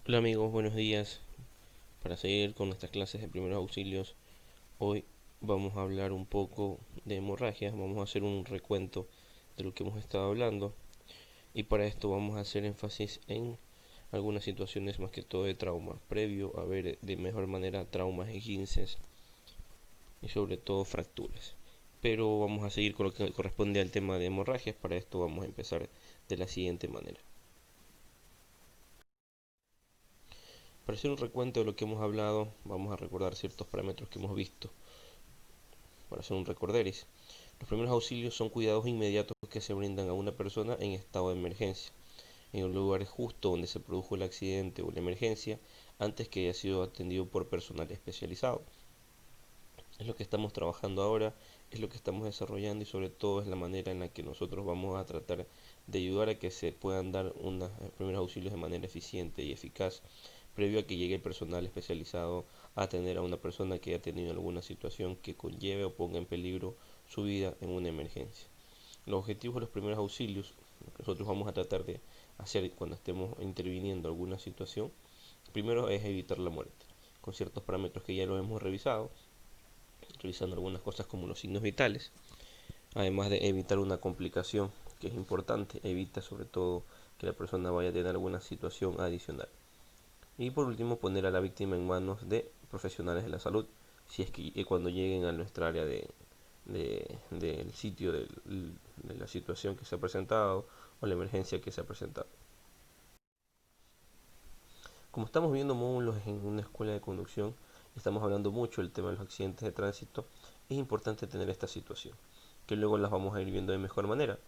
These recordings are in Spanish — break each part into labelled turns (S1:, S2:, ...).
S1: Hola amigos, buenos días. Para seguir con nuestras clases de primeros auxilios, hoy vamos a hablar un poco de hemorragias, vamos a hacer un recuento de lo que hemos estado hablando y para esto vamos a hacer énfasis en algunas situaciones más que todo de trauma, previo a ver de mejor manera traumas, esguinces y sobre todo fracturas. Pero vamos a seguir con lo que corresponde al tema de hemorragias, para esto vamos a empezar de la siguiente manera. Para hacer un recuento de lo que hemos hablado, vamos a recordar ciertos parámetros que hemos visto para hacer un recorderis. Los primeros auxilios son cuidados inmediatos que se brindan a una persona en estado de emergencia, en un lugar justo donde se produjo el accidente o la emergencia, antes que haya sido atendido por personal especializado. Es lo que estamos trabajando ahora, es lo que estamos desarrollando y sobre todo es la manera en la que nosotros vamos a tratar de ayudar a que se puedan dar unos primeros auxilios de manera eficiente y eficaz, previo a que llegue el personal especializado a atender a una persona que haya tenido alguna situación que conlleve o ponga en peligro su vida en una emergencia. Los objetivos de los primeros auxilios, lo que nosotros vamos a tratar de hacer cuando estemos interviniendo alguna situación, primero es evitar la muerte, con ciertos parámetros que ya lo hemos revisado, revisando algunas cosas como los signos vitales, además de evitar una complicación que es importante, evita sobre todo que la persona vaya a tener alguna situación adicional. Y por último, poner a la víctima en manos de profesionales de la salud, si es que cuando lleguen a nuestra área del sitio de la situación que se ha presentado o la emergencia que se ha presentado. Como estamos viendo módulos en una escuela de conducción, estamos hablando mucho del tema de los accidentes de tránsito, es importante tener esta situación, que luego las vamos a ir viendo de mejor manera.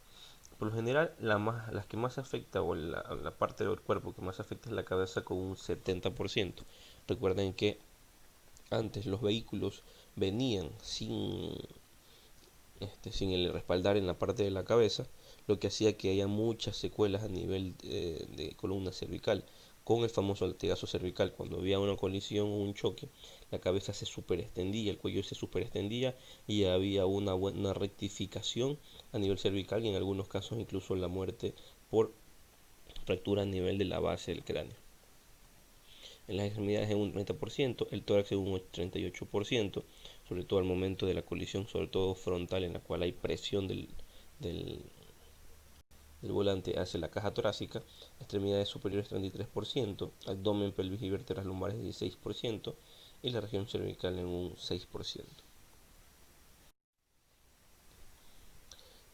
S1: Por lo general, las que más afecta o la parte del cuerpo que más afecta es la cabeza con un 70%. Recuerden que antes los vehículos venían sin el respaldar en la parte de la cabeza, lo que hacía que haya muchas secuelas a nivel de columna cervical, con el famoso latigazo cervical. Cuando había una colisión o un choque, la cabeza se superextendía, el cuello se superextendía y había una buena rectificación a nivel cervical y en algunos casos incluso la muerte por fractura a nivel de la base del cráneo. En las extremidades en un 30%, el tórax en un 38%, sobre todo al momento de la colisión, sobre todo frontal, en la cual hay presión del, del volante hacia la caja torácica, extremidades superiores 33%, abdomen, pelvis y vértebras lumbares 16% y la región cervical en un 6%.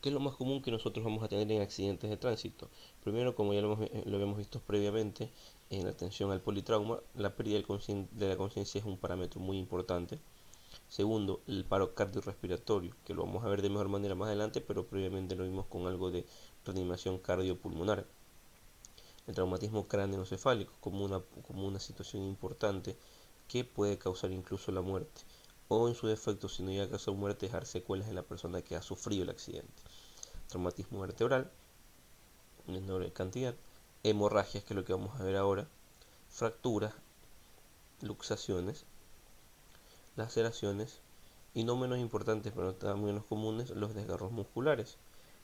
S1: ¿Qué es lo más común que nosotros vamos a tener en accidentes de tránsito? Primero, como ya lo habíamos visto previamente, en la atención al politrauma, la pérdida de la conciencia es un parámetro muy importante. Segundo, el paro cardiorrespiratorio, que lo vamos a ver de mejor manera más adelante, pero previamente lo vimos con algo de reanimación cardiopulmonar. El traumatismo cráneoencefálico como una situación importante que puede causar incluso la muerte, o en su defecto, si no llega a causar muerte, dejar secuelas en la persona que ha sufrido el accidente. Traumatismo vertebral, menor cantidad, hemorragias, que es lo que vamos a ver ahora, fracturas, luxaciones, laceraciones y no menos importantes, pero también menos comunes, los desgarros musculares,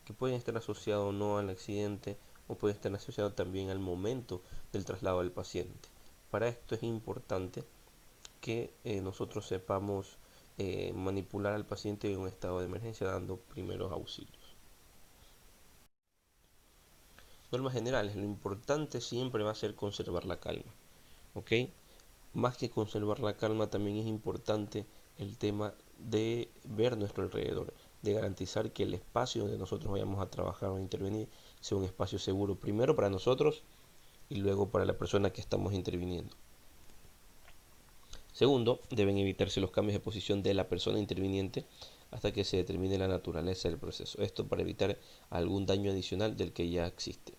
S1: que pueden estar asociados no al accidente o pueden estar asociados también al momento del traslado del paciente. Para esto es importante que nosotros sepamos manipular al paciente en un estado de emergencia dando primeros auxilios. Normas generales, lo importante siempre va a ser conservar la calma, ¿ok? Más que conservar la calma, también es importante el tema de ver nuestro alrededor, de garantizar que el espacio donde nosotros vayamos a trabajar o a intervenir sea un espacio seguro, primero para nosotros y luego para la persona que estamos interviniendo. Segundo, deben evitarse los cambios de posición de la persona interviniente hasta que se determine la naturaleza del proceso. Esto para evitar algún daño adicional del que ya existe.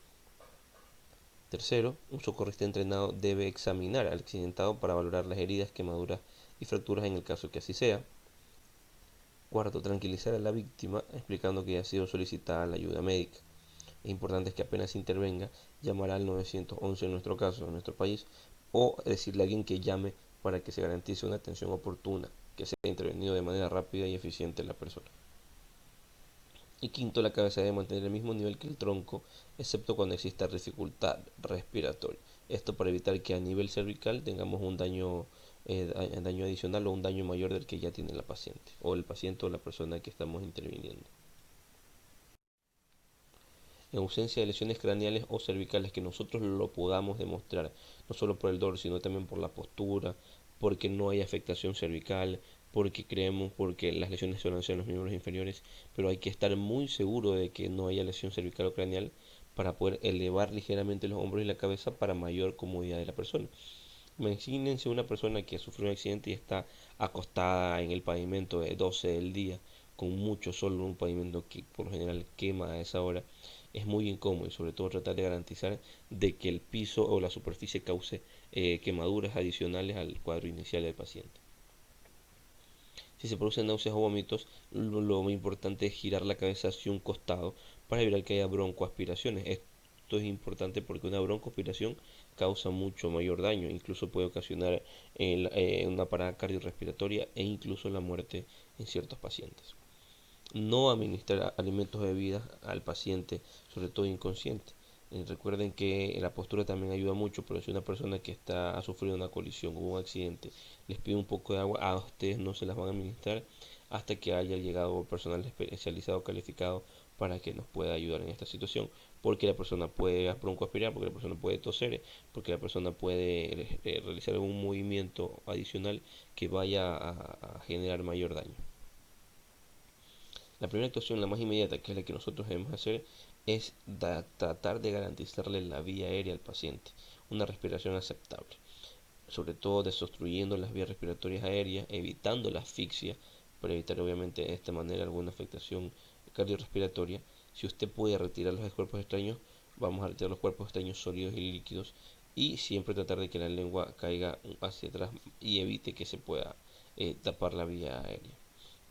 S1: Tercero, un socorrista entrenado debe examinar al accidentado para valorar las heridas, quemaduras y fracturas en el caso que así sea. Cuarto, tranquilizar a la víctima explicando que ya ha sido solicitada la ayuda médica. Es importante que apenas intervenga, llamar al 911 en nuestro caso, en nuestro país, o decirle a alguien que llame para que se garantice una atención oportuna, que sea intervenido de manera rápida y eficiente la persona. Y quinto, la cabeza debe mantener el mismo nivel que el tronco, excepto cuando exista dificultad respiratoria. Esto para evitar que a nivel cervical tengamos un daño adicional o un daño mayor del que ya tiene la paciente, o el paciente o la persona que estamos interviniendo. En ausencia de lesiones craneales o cervicales que nosotros lo podamos demostrar, no solo por el dolor, sino también por la postura, porque no hay afectación cervical, porque las lesiones suelen ser en los miembros inferiores, pero hay que estar muy seguro de que no haya lesión cervical o craneal para poder elevar ligeramente los hombros y la cabeza para mayor comodidad de la persona. Imagínense una persona que sufrió un accidente y está acostada en el pavimento de 12 del día, con mucho sol, en un pavimento que por lo general quema a esa hora. Es muy incómodo y sobre todo tratar de garantizar de que el piso o la superficie cause quemaduras adicionales al cuadro inicial del paciente. Si se producen náuseas o vómitos, lo muy importante es girar la cabeza hacia un costado para evitar que haya broncoaspiraciones. Esto es importante porque una broncoaspiración causa mucho mayor daño, incluso puede ocasionar una parada cardiorrespiratoria e incluso la muerte en ciertos pacientes. No administrar alimentos o bebidas al paciente, sobre todo inconsciente. Recuerden que la postura también ayuda mucho, pero si una persona que ha sufrido una colisión o un accidente les pide un poco de agua, a ustedes no se las van a administrar hasta que haya llegado personal especializado calificado para que nos pueda ayudar en esta situación, porque la persona puede broncoaspirar, porque la persona puede toser, porque la persona puede realizar algún movimiento adicional que vaya a generar mayor daño. La primera actuación, la más inmediata, que es la que nosotros debemos hacer, es tratar de garantizarle la vía aérea al paciente, una respiración aceptable, sobre todo desobstruyendo las vías respiratorias aéreas, evitando la asfixia, para evitar obviamente de esta manera alguna afectación cardiorrespiratoria. Si usted puede retirar los cuerpos extraños, vamos a retirar los cuerpos extraños sólidos y líquidos y siempre tratar de que la lengua caiga hacia atrás y evite que se pueda tapar la vía aérea.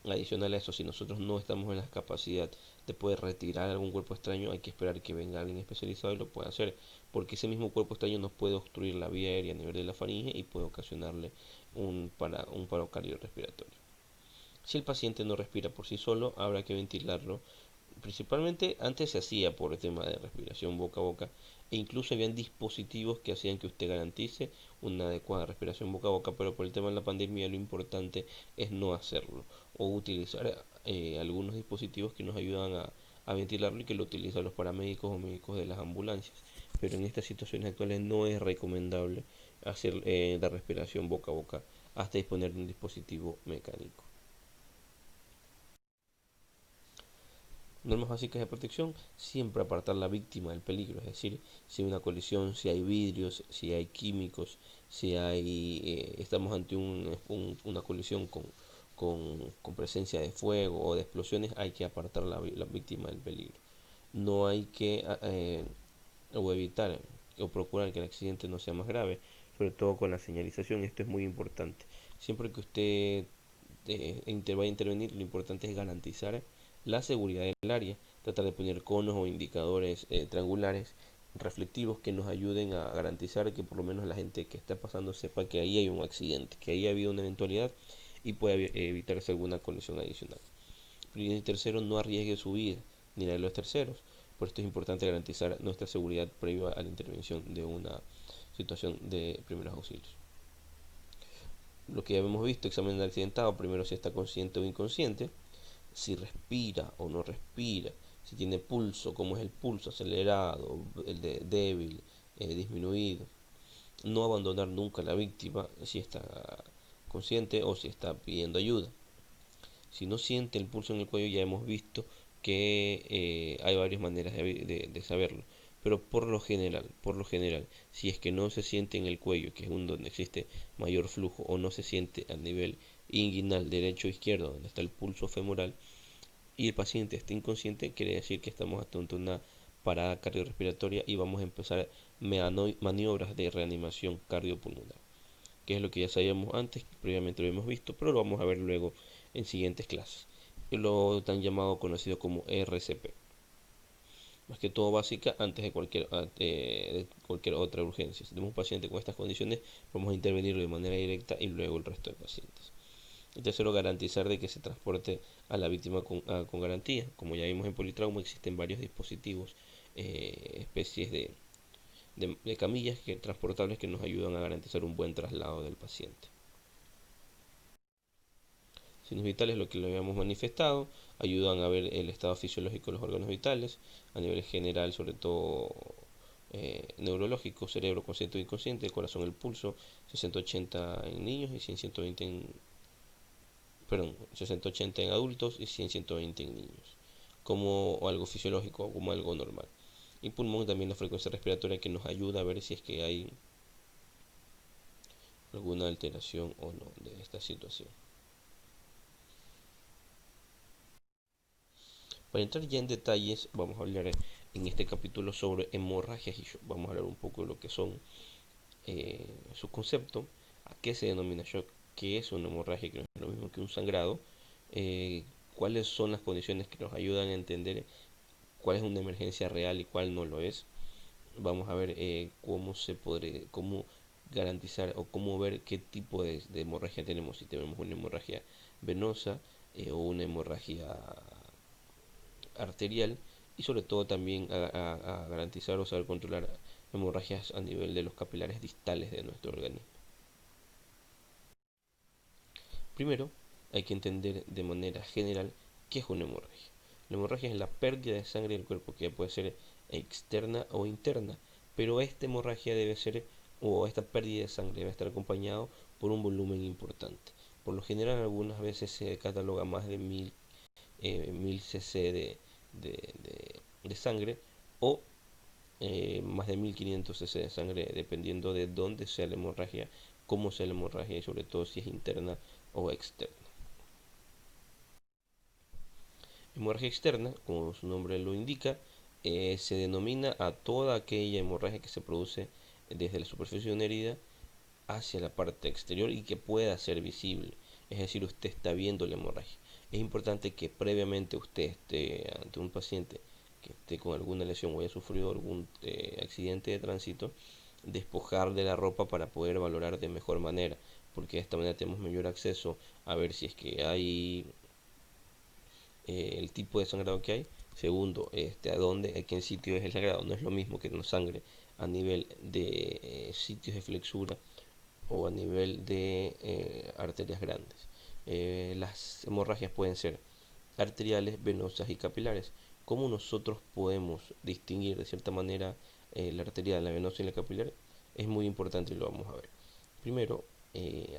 S1: Adicional a eso, si nosotros no estamos en la capacidad de poder retirar algún cuerpo extraño, hay que esperar que venga alguien especializado y lo pueda hacer, porque ese mismo cuerpo extraño nos puede obstruir la vía aérea a nivel de la faringe y puede ocasionarle un paro cardiorrespiratorio. Si el paciente no respira por sí solo, habrá que ventilarlo. Principalmente antes se hacía por el tema de respiración boca a boca e incluso habían dispositivos que hacían que usted garantice una adecuada respiración boca a boca, pero por el tema de la pandemia lo importante es no hacerlo o utilizar algunos dispositivos que nos ayudan a ventilarlo y que lo utilizan los paramédicos o médicos de las ambulancias. Pero en estas situaciones actuales no es recomendable hacer la respiración boca a boca hasta disponer de un dispositivo mecánico. Normas básicas de protección, siempre apartar la víctima del peligro, es decir, si hay una colisión, si hay vidrios, si hay químicos, si estamos ante una colisión con presencia de fuego o de explosiones, hay que apartar la víctima del peligro. No hay que o evitar o procurar que el accidente no sea más grave, sobre todo con la señalización, esto es muy importante. Siempre que usted vaya a intervenir, lo importante es garantizar la seguridad del área, tratar de poner conos o indicadores triangulares reflectivos que nos ayuden a garantizar que por lo menos la gente que está pasando sepa que ahí hay un accidente, que ahí ha habido una eventualidad y puede evitarse alguna colisión adicional. Y tercero, no arriesgue su vida ni la de los terceros. Por esto es importante garantizar nuestra seguridad previa a la intervención de una situación de primeros auxilios. Lo que ya hemos visto, examen del accidentado, primero si está consciente o inconsciente, si respira o no respira, si tiene pulso, cómo es el pulso, acelerado, el de débil, disminuido. No abandonar nunca a la víctima si está consciente o si está pidiendo ayuda. Si no siente el pulso en el cuello, ya hemos visto que hay varias maneras de saberlo. Pero por lo general, si es que no se siente en el cuello, que es donde existe mayor flujo, o no se siente a nivel inguinal derecho o izquierdo, donde está el pulso femoral, y el paciente está inconsciente, quiere decir que estamos ante una parada cardiorrespiratoria y vamos a empezar maniobras de reanimación cardiopulmonar, que es lo que ya sabíamos antes, previamente lo hemos visto, pero lo vamos a ver luego en siguientes clases. Lo tan llamado conocido como RCP. Más que todo básica antes de cualquier otra urgencia. Si tenemos un paciente con estas condiciones, vamos a intervenirlo de manera directa y luego el resto de pacientes. Y tercero, garantizar de que se transporte a la víctima con garantía. Como ya vimos en Politrauma, existen varios dispositivos, especies de camillas transportables que nos ayudan a garantizar un buen traslado del paciente. Signos vitales, lo que le habíamos manifestado, ayudan a ver el estado fisiológico de los órganos vitales, a nivel general, sobre todo neurológico, cerebro consciente o inconsciente, corazón, el pulso, 60-80 en niños y 100-120 perdón, 60-80 en adultos y 100-120 en niños, como algo fisiológico, como algo normal. Y pulmón también la frecuencia respiratoria, que nos ayuda a ver si es que hay alguna alteración o no de esta situación. Para entrar ya en detalles, vamos a hablar en este capítulo sobre hemorragias y shock. Vamos a hablar un poco de lo que son su concepto, a qué se denomina shock, qué es una hemorragia, que no es lo mismo que un sangrado, eh, cuáles son las condiciones que nos ayudan a entender cuál es una emergencia real y cuál no lo es. Vamos a ver cómo garantizar o cómo ver qué tipo de hemorragia tenemos, si tenemos una hemorragia venosa o una hemorragia arterial, y sobre todo también a garantizar o saber controlar hemorragias a nivel de los capilares distales de nuestro organismo. Primero, hay que entender de manera general qué es una hemorragia. La hemorragia es la pérdida de sangre del cuerpo, que puede ser externa o interna, pero esta hemorragia debe ser, o esta pérdida de sangre debe estar acompañado por un volumen importante. Por lo general, algunas veces se cataloga más de 1000 cc de sangre, o más de 1500 cc de sangre, dependiendo de dónde sea la hemorragia, cómo sea la hemorragia y sobre todo si es interna o externa. Hemorragia externa, como su nombre lo indica, se denomina a toda aquella hemorragia que se produce desde la superficie de una herida hacia la parte exterior y que pueda ser visible. Es decir, usted está viendo la hemorragia. Es importante que previamente usted esté ante un paciente que esté con alguna lesión o haya sufrido algún accidente de tránsito, despojar de la ropa para poder valorar de mejor manera, porque de esta manera tenemos mayor acceso a ver si es que hay el tipo de sangrado que hay. Segundo, a qué sitio es el sangrado. No es lo mismo que una sangre a nivel de sitios de flexura o a nivel de arterias grandes. Las hemorragias pueden ser arteriales, venosas y capilares. ¿Cómo nosotros podemos distinguir de cierta manera la arterial, la venosa y la capilar? Es muy importante y lo vamos a ver. Primero,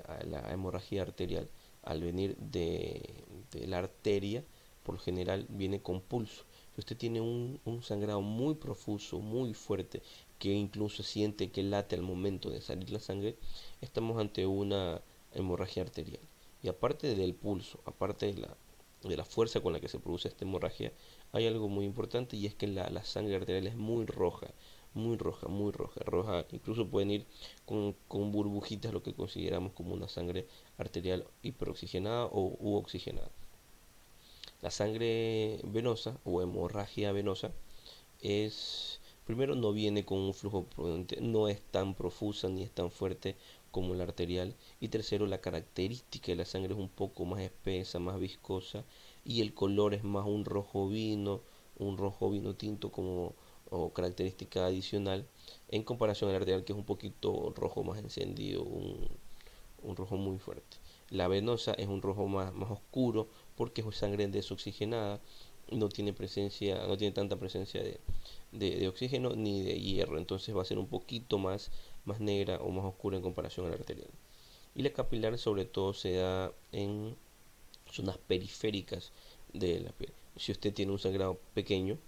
S1: a la hemorragia arterial, al venir de la arteria, por lo general viene con pulso. Si usted tiene un sangrado muy profuso, muy fuerte, que incluso siente que late al momento de salir la sangre, estamos ante una hemorragia arterial. Y aparte del pulso, aparte de la fuerza con la que se produce esta hemorragia, hay algo muy importante, y es que la sangre arterial es muy roja, muy roja, muy roja, roja, incluso pueden ir con burbujitas, lo que consideramos como una sangre arterial hiperoxigenada o u oxigenada. La sangre venosa o hemorragia venosa es, primero, no viene con un flujo prudente, no es tan profusa ni es tan fuerte como la arterial, y tercero, la característica de la sangre es un poco más espesa, más viscosa, y el color es más un rojo vino tinto como o característica adicional, en comparación a la arterial, que es un poquito rojo más encendido, un rojo muy fuerte. La venosa es un rojo más oscuro porque es sangre desoxigenada, no tiene tanta presencia de oxígeno ni de hierro, entonces va a ser un poquito más negra o más oscura en comparación a la arterial. Y la capilar sobre todo se da en zonas periféricas de la piel. Si usted tiene un sangrado pequeño,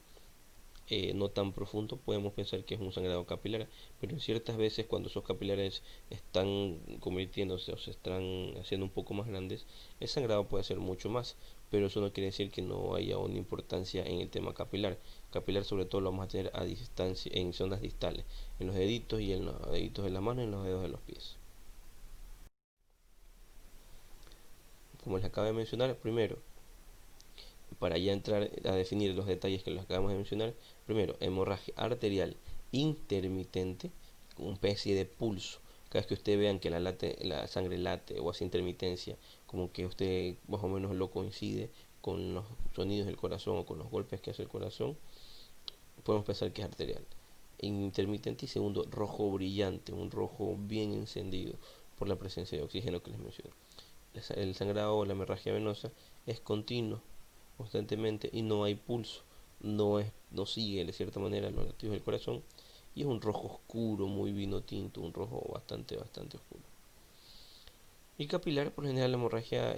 S1: no tan profundo, podemos pensar que es un sangrado capilar, pero ciertas veces cuando esos capilares están convirtiéndose o se están haciendo un poco más grandes, el sangrado puede ser mucho más, pero eso no quiere decir que no haya una importancia en el tema capilar. Capilar sobre todo lo vamos a tener a distancia, en zonas distales, en los deditos y en los deditos de la mano y en los dedos de los pies. Como les acabo de mencionar, primero, para ya entrar a definir los detalles que les acabamos de mencionar, primero, hemorragia arterial intermitente, una especie de pulso. Cada vez que ustedes vean que la sangre late o hace intermitencia, como que usted más o menos lo coincide con los sonidos del corazón o con los golpes que hace el corazón, podemos pensar que es arterial. intermitente y segundo, rojo brillante, un rojo bien encendido por la presencia de oxígeno que les mencioné. El sangrado o la hemorragia venosa es continuo constantemente y no hay pulso, no sigue de cierta manera los latidos del corazón y es un rojo oscuro, muy vino tinto, un rojo bastante oscuro. Y capilar, por lo general la hemorragia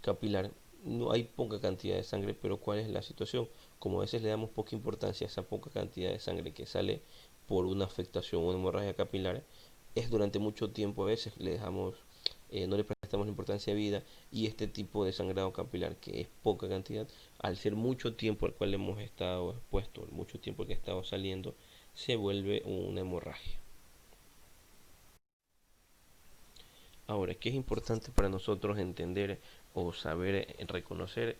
S1: capilar, no hay poca cantidad de sangre, pero ¿cuál es la situación? Como a veces le damos poca importancia a esa poca cantidad de sangre que sale por una afectación o una hemorragia capilar, es durante mucho tiempo a veces le dejamos, no le prestamos la importancia de vida y este tipo de sangrado capilar, que es poca cantidad, al ser mucho tiempo al cual hemos estado expuestos, mucho tiempo que ha estado saliendo, se vuelve una hemorragia. Ahora, ¿qué es importante para nosotros entender o saber reconocer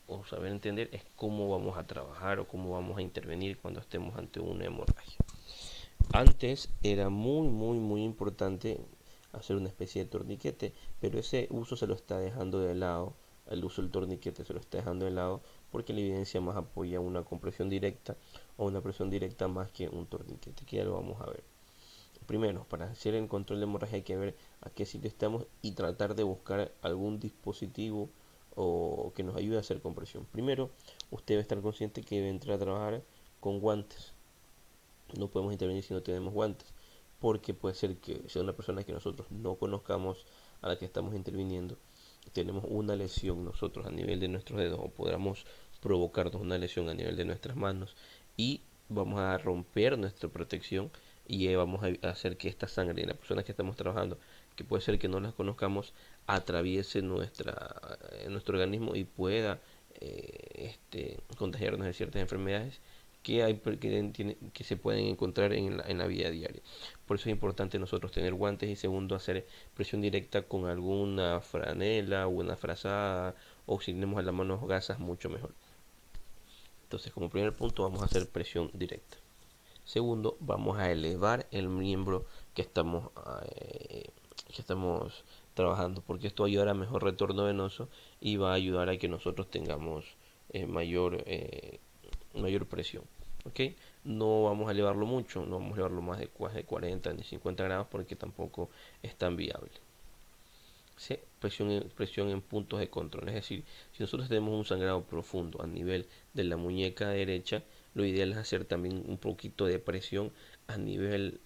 S1: o saber entender es cómo vamos a trabajar o cómo vamos a intervenir cuando estemos ante una hemorragia? Antes era muy importante hacer una especie de torniquete, pero ese uso se lo está dejando de lado, el uso del torniquete se lo está dejando de lado porque la evidencia más apoya una compresión directa o una presión directa más que un torniquete, que ya lo vamos a ver. Primero, para hacer el control de hemorragia hay que ver a qué sitio estamos y tratar de buscar algún dispositivo o que nos ayude a hacer compresión. Primero, usted debe estar consciente que debe entrar a trabajar con guantes. No podemos intervenir si no tenemos guantes, porque puede ser que sea una persona que nosotros no conozcamos a la que estamos interviniendo, tenemos una lesión nosotros a nivel de nuestros dedos o podamos provocarnos una lesión a nivel de nuestras manos y vamos a romper nuestra protección y vamos a hacer que esta sangre de la persona que estamos trabajando, que puede ser que no las conozcamos, atraviese nuestro organismo y pueda contagiarnos de ciertas enfermedades que se pueden encontrar en la vida diaria. Por eso es importante nosotros tener guantes y segundo hacer presión directa con alguna franela o una frazada o si tenemos a la mano gasas mucho mejor. Entonces como primer punto vamos a hacer presión directa. Segundo, vamos a elevar el miembro que estamos, que estamos trabajando, porque esto ayudará a mejor retorno venoso y va a ayudar a que nosotros tengamos mayor presión. ¿Ok? No vamos a elevarlo mucho, no vamos a elevarlo más de 40 ni 50 grados porque tampoco es tan viable. ¿Sí? Presión en puntos de control, es decir, si nosotros tenemos un sangrado profundo a nivel de la muñeca derecha, lo ideal es hacer también un poquito de presión a nivel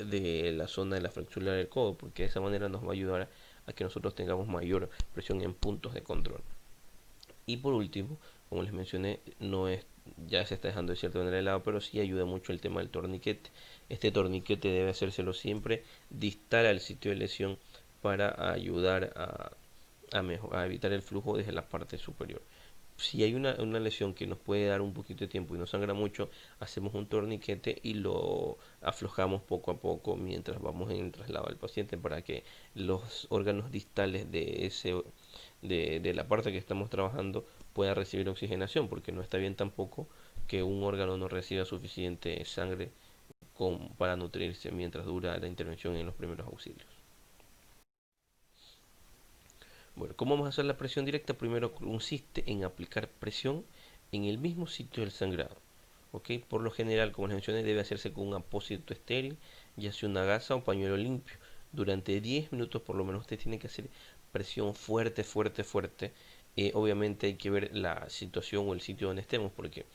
S1: de la zona de la fractura del codo, porque de esa manera nos va a ayudar a que nosotros tengamos mayor presión en puntos de control. Y por último, como les mencioné, no es, ya se está dejando de cierta manera de lado, pero sí ayuda mucho el tema del torniquete. Este torniquete debe hacérselo siempre distal al sitio de lesión para ayudar a evitar el flujo desde la parte superior. Si hay una lesión que nos puede dar un poquito de tiempo y no sangra mucho, hacemos un torniquete y lo aflojamos poco a poco mientras vamos en el traslado del paciente para que los órganos distales de la parte que estamos trabajando pueda recibir oxigenación, porque no está bien tampoco que un órgano no reciba suficiente sangre para nutrirse mientras dura la intervención en los primeros auxilios. Bueno, ¿cómo vamos a hacer la presión directa? Primero consiste en aplicar presión en el mismo sitio del sangrado. ¿Ok? Por lo general, como les mencioné, debe hacerse con un apósito estéril, ya sea una gasa o pañuelo limpio. Durante 10 minutos por lo menos usted tiene que hacer presión fuerte. Obviamente hay que ver la situación o el sitio donde estemos, porque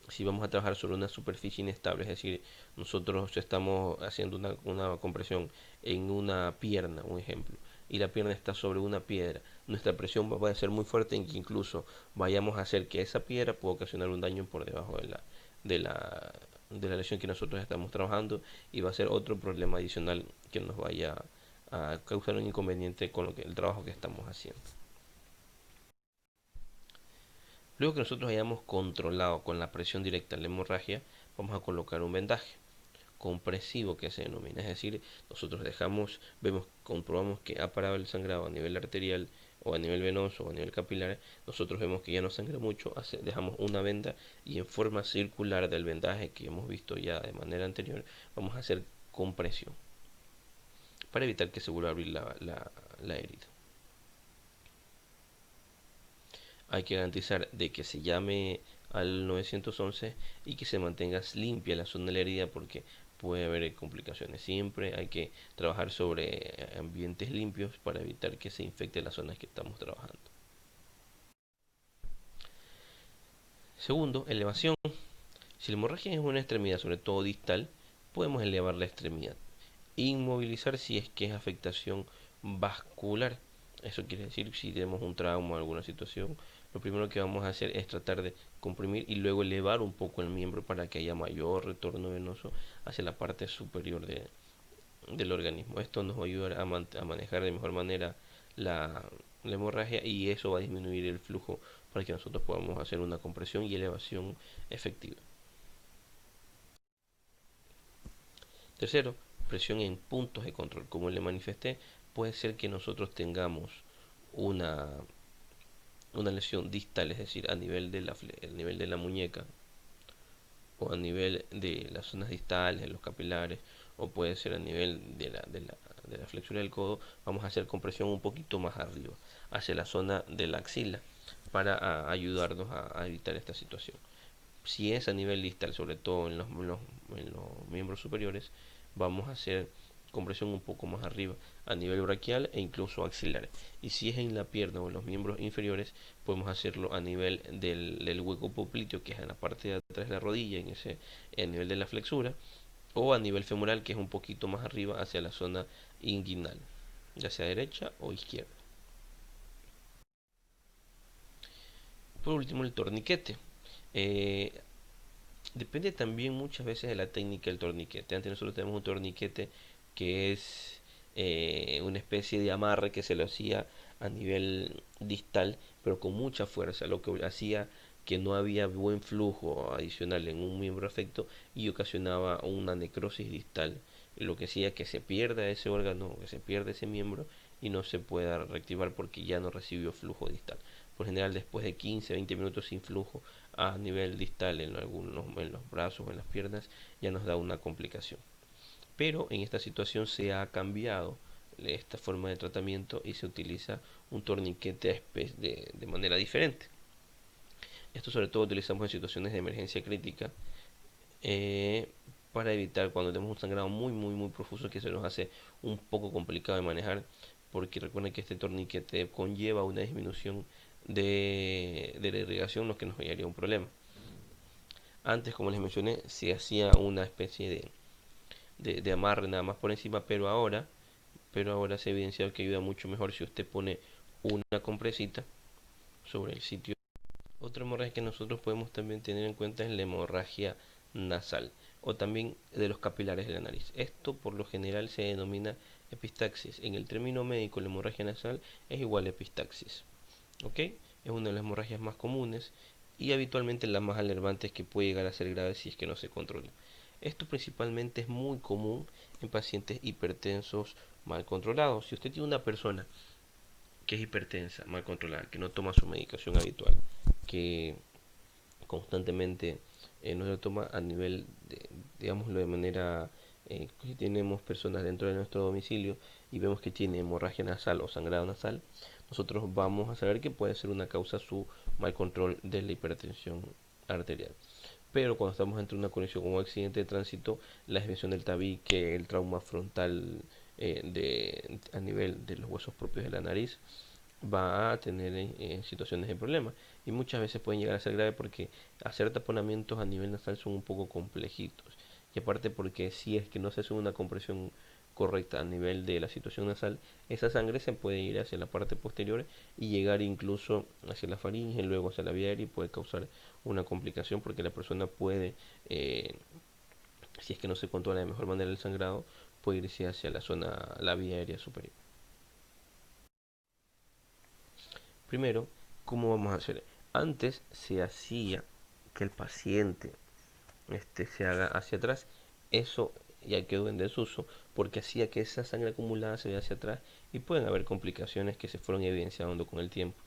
S1: si vamos a trabajar sobre una superficie inestable, es decir, nosotros estamos haciendo una compresión en una pierna, un ejemplo, y la pierna está sobre una piedra, nuestra presión va a ser muy fuerte en que incluso vayamos a hacer que esa piedra pueda ocasionar un daño por debajo de la, de la lesión que nosotros estamos trabajando y va a ser otro problema adicional que nos vaya a causar un inconveniente con el trabajo que estamos haciendo. Luego que nosotros hayamos controlado con la presión directa la hemorragia, vamos a colocar un vendaje compresivo que se denomina, es decir, nosotros comprobamos que ha parado el sangrado a nivel arterial o a nivel venoso o a nivel capilar, nosotros vemos que ya no sangra mucho, dejamos una venda y en forma circular del vendaje que hemos visto ya de manera anterior, vamos a hacer compresión para evitar que se vuelva a abrir la herida. Hay que garantizar de que se llame al 911 y que se mantenga limpia la zona de la herida porque puede haber complicaciones. Siempre hay que trabajar sobre ambientes limpios para evitar que se infecte las zonas que estamos trabajando. Segundo, elevación. Si la hemorragia es una extremidad, sobre todo distal, podemos elevar la extremidad. Inmovilizar si es que es afectación vascular. Eso quiere decir si tenemos un trauma o alguna situación, lo primero que vamos a hacer es tratar de comprimir y luego elevar un poco el miembro para que haya mayor retorno venoso hacia la parte superior del organismo. Esto nos va a ayudar a manejar de mejor manera la hemorragia y eso va a disminuir el flujo para que nosotros podamos hacer una compresión y elevación efectiva. Tercero, presión en puntos de control. Como le manifesté, puede ser que nosotros tengamos una, una lesión distal, es decir, a nivel nivel de la muñeca o a nivel de las zonas distales, de los capilares, o puede ser a nivel de la flexura del codo. Vamos a hacer compresión un poquito más arriba, hacia la zona de la axila, para ayudarnos a evitar esta situación. Si es a nivel distal, sobre todo en los miembros superiores, vamos a hacer compresión un poco más arriba, a nivel braquial e incluso axilar. Y si es en la pierna o en los miembros inferiores, podemos hacerlo a nivel del hueco popliteo, que es en la parte de atrás de la rodilla, a nivel de la flexura, o a nivel femoral, que es un poquito más arriba hacia la zona inguinal, ya sea derecha o izquierda. Por último, el torniquete. Eh, Depende también muchas veces de la técnica del torniquete. Antes nosotros tenemos un torniquete que es una especie de amarre que se lo hacía a nivel distal, pero con mucha fuerza, lo que hacía que no había buen flujo adicional en un miembro afecto y ocasionaba una necrosis distal, lo que hacía que se pierda ese órgano, que se pierda ese miembro y no se pueda reactivar porque ya no recibió flujo distal. Por general, después de 15-20 minutos sin flujo a nivel distal en los brazos o en las piernas, ya nos da una complicación. Pero en esta situación se ha cambiado esta forma de tratamiento y se utiliza un torniquete de manera diferente. Esto sobre todo utilizamos en situaciones de emergencia crítica, eh, para evitar cuando tenemos un sangrado muy profuso que se nos hace un poco complicado de manejar, porque recuerden que este torniquete conlleva una disminución de la irrigación, lo que nos haría un problema. Antes, como les mencioné, se hacía una especie de amarre nada más por encima, pero ahora se ha evidenciado que ayuda mucho mejor si usted pone una compresita sobre el sitio. Otra hemorragia que nosotros podemos también tener en cuenta es la hemorragia nasal o también de los capilares de la nariz. Esto por lo general se denomina epistaxis. En el término médico, la hemorragia nasal es igual a epistaxis. ¿Ok? Es una de las hemorragias más comunes y habitualmente la más alarmante, que puede llegar a ser grave si es que no se controla. Esto principalmente es muy común en pacientes hipertensos mal controlados. Si usted tiene una persona que es hipertensa, mal controlada, que no toma su medicación habitual, que constantemente no lo toma a nivel, digámoslo de manera, si tenemos personas dentro de nuestro domicilio y vemos que tiene hemorragia nasal o sangrado nasal, nosotros vamos a saber que puede ser una causa su mal control de la hipertensión arterial. Pero cuando estamos entre una colisión como accidente de tránsito, la desviación del tabique, el trauma frontal a nivel de los huesos propios de la nariz, va a tener situaciones de problema y muchas veces pueden llegar a ser grave porque hacer taponamientos a nivel nasal son un poco complejitos, y aparte porque si es que no se hace una compresión correcta a nivel de la situación nasal, esa sangre se puede ir hacia la parte posterior y llegar incluso hacia la faringe, luego hacia la vía aérea, y puede causar una complicación porque la persona puede, si es que no se controla de mejor manera el sangrado, puede irse hacia la vía aérea superior. Primero, ¿cómo vamos a hacer? Antes se hacía que el paciente se haga hacia atrás. Eso ya quedó en desuso porque hacía que esa sangre acumulada se vea hacia atrás y pueden haber complicaciones que se fueron evidenciando con el tiempo.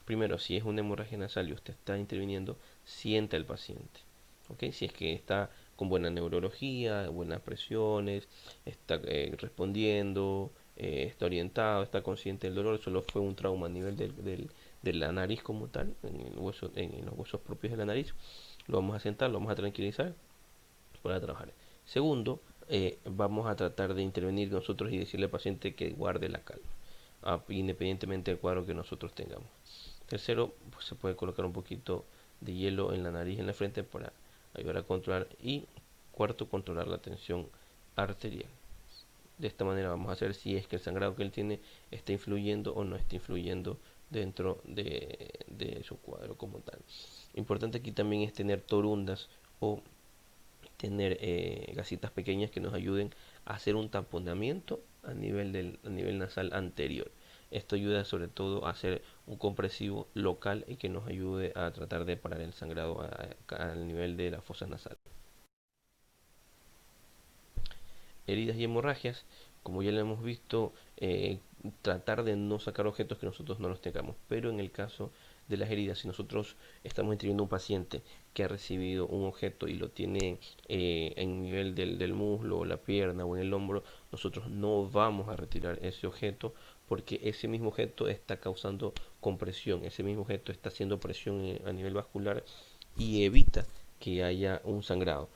S1: Primero, si es una hemorragia nasal y usted está interviniendo, sienta al paciente. ¿Ok? Si es que está con buena neurología, buenas presiones, está respondiendo, está orientado, está consciente del dolor, solo fue un trauma a nivel de la nariz como tal, en los huesos propios de la nariz. Lo vamos a sentar, lo vamos a tranquilizar para trabajar. Segundo, vamos a tratar de intervenir nosotros y decirle al paciente que guarde la calma, independientemente del cuadro que nosotros tengamos. Tercero, pues se puede colocar un poquito de hielo en la nariz y en la frente para ayudar a controlar. Y cuarto, controlar la tensión arterial. De esta manera vamos a hacer si es que el sangrado que él tiene está influyendo o no está influyendo dentro de su cuadro como tal. Importante aquí también es tener torundas o tener gasitas pequeñas que nos ayuden a hacer un tamponamiento a nivel nasal anterior. Esto ayuda sobre todo a hacer un compresivo local y que nos ayude a tratar de parar el sangrado al nivel de las fosas nasales. Heridas y hemorragias, como ya lo hemos visto, tratar de no sacar objetos que nosotros no los tengamos, pero en el caso de las heridas, si nosotros estamos inscribiendo a un paciente que ha recibido un objeto y lo tiene en nivel del muslo o la pierna o en el hombro, nosotros no vamos a retirar ese objeto porque ese mismo objeto está causando compresión, ese mismo objeto está haciendo presión a nivel vascular y evita que haya un sangrado.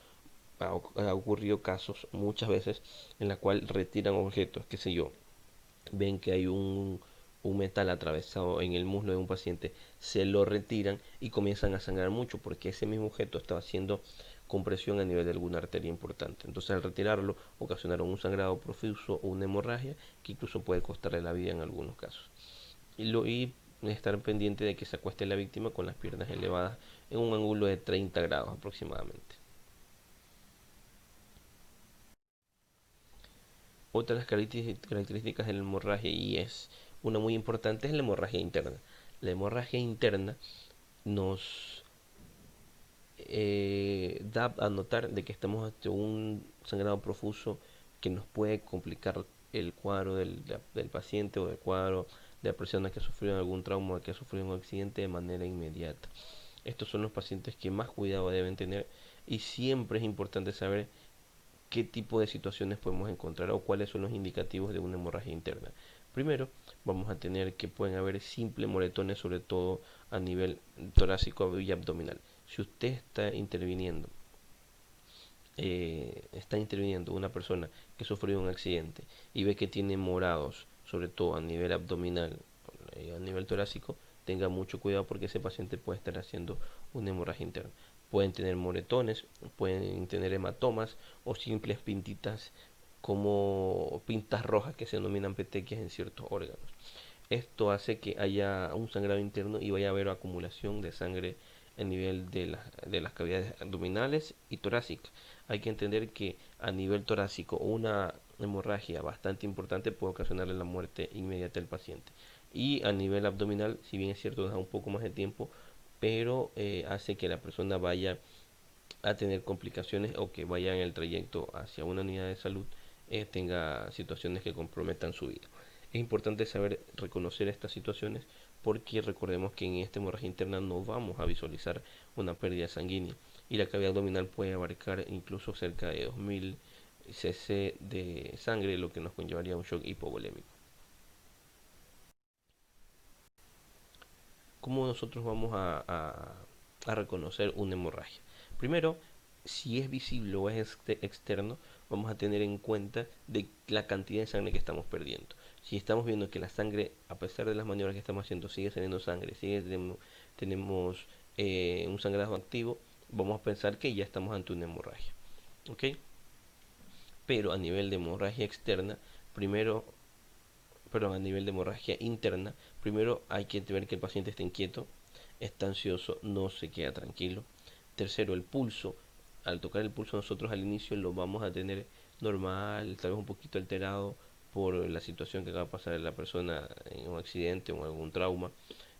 S1: Ha ocurrido casos muchas veces en la cual retiran objetos, qué sé yo, ven que hay un metal atravesado en el muslo de un paciente, se lo retiran y comienzan a sangrar mucho porque ese mismo objeto estaba haciendo compresión a nivel de alguna arteria importante. Entonces al retirarlo ocasionaron un sangrado profuso o una hemorragia que incluso puede costarle la vida en algunos casos. Y estar pendiente de que se acueste la víctima con las piernas elevadas en un ángulo de 30 grados aproximadamente. Otras características de la hemorragia, y es una muy importante, es la hemorragia interna. La hemorragia interna nos da a notar de que estamos ante un sangrado profuso que nos puede complicar el cuadro del paciente o del cuadro de la persona que ha sufrido algún trauma o que ha sufrido un accidente de manera inmediata. Estos son los pacientes que más cuidado deben tener y siempre es importante saber qué tipo de situaciones podemos encontrar o cuáles son los indicativos de una hemorragia interna. Primero, vamos a tener que pueden haber simples moretones, sobre todo a nivel torácico y abdominal. Si usted está interviniendo una persona que sufrió un accidente y ve que tiene morados, sobre todo a nivel abdominal, a nivel torácico, tenga mucho cuidado porque ese paciente puede estar haciendo una hemorragia interna. Pueden tener moretones, pueden tener hematomas o simples pintitas como pintas rojas que se denominan petequias en ciertos órganos. Esto hace que haya un sangrado interno y vaya a haber acumulación de sangre a nivel de las cavidades abdominales y torácicas. Hay que entender que a nivel torácico una hemorragia bastante importante puede ocasionarle la muerte inmediata del paciente. Y a nivel abdominal, si bien es cierto, da un poco más de tiempo, pero hace que la persona vaya a tener complicaciones o que vaya en el trayecto hacia una unidad de salud tenga situaciones que comprometan su vida. Es importante saber reconocer estas situaciones porque recordemos que en esta hemorragia interna no vamos a visualizar una pérdida sanguínea y la cavidad abdominal puede abarcar incluso cerca de 2000 cc de sangre, lo que nos conllevaría a un shock hipovolémico. ¿Cómo nosotros vamos a reconocer una hemorragia? Primero, si es visible o es externo, vamos a tener en cuenta de la cantidad de sangre que estamos perdiendo. Si estamos viendo que la sangre, a pesar de las maniobras que estamos haciendo, sigue saliendo sangre, tenemos un sangrado activo, vamos a pensar que ya estamos ante una hemorragia. ¿Ok? Pero a nivel de hemorragia externa, primero, perdón, a nivel de hemorragia interna, primero hay que ver que el paciente esté inquieto, está ansioso, no se queda tranquilo. Tercero, el pulso. Al tocar el pulso nosotros al inicio lo vamos a tener normal, tal vez un poquito alterado por la situación que acaba de pasar en la persona en un accidente o en algún trauma.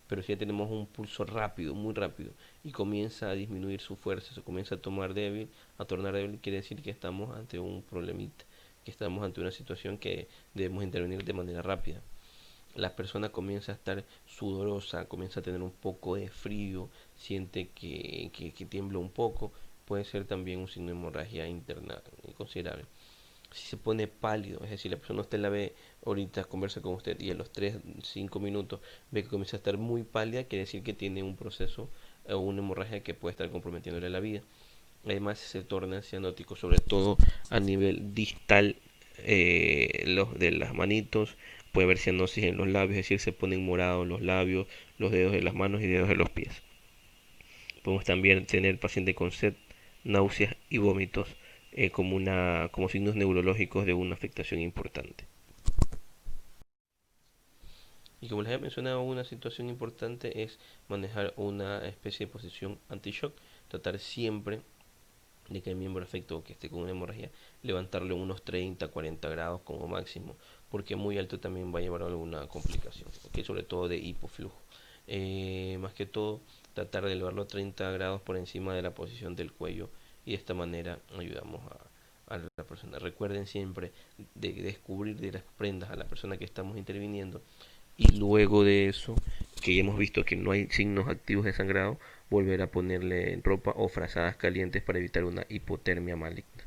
S1: Pero si ya tenemos un pulso rápido, muy rápido, y comienza a disminuir su fuerza, se comienza a tomar débil, a tornar débil, quiere decir que estamos ante un problemita, que estamos ante una situación que debemos intervenir de manera rápida. La persona comienza a estar sudorosa, comienza a tener un poco de frío, siente que tiembla un poco, puede ser también un signo de hemorragia interna considerable. Si se pone pálido, es decir, la persona usted la ve ahorita, conversa con usted y a los 3 5 minutos ve que comienza a estar muy pálida, quiere decir que tiene un proceso o una hemorragia que puede estar comprometiéndole la vida. Además se torna cianótico, sobre todo a nivel distal, los de las manitos, puede haber cianosis en los labios, es decir, se ponen morados los labios, los dedos de las manos y dedos de los pies. Podemos también tener paciente con sed, náuseas y vómitos como signos neurológicos de una afectación importante. Y como les he mencionado, una situación importante es manejar una especie de posición anti-shock, tratar siempre de que el miembro afecto que esté con una hemorragia, levantarlo unos 30-40 grados como máximo, porque muy alto también va a llevar a alguna complicación, ¿okay? Sobre todo de hipoflujo. Más que todo, tratar de elevarlo a 30 grados por encima de la posición del cuello y de esta manera ayudamos a la persona. Recuerden siempre de descubrir de las prendas a la persona que estamos interviniendo y luego de eso, que ya hemos visto que no hay signos activos de sangrado, volver a ponerle ropa o frazadas calientes para evitar una hipotermia maligna.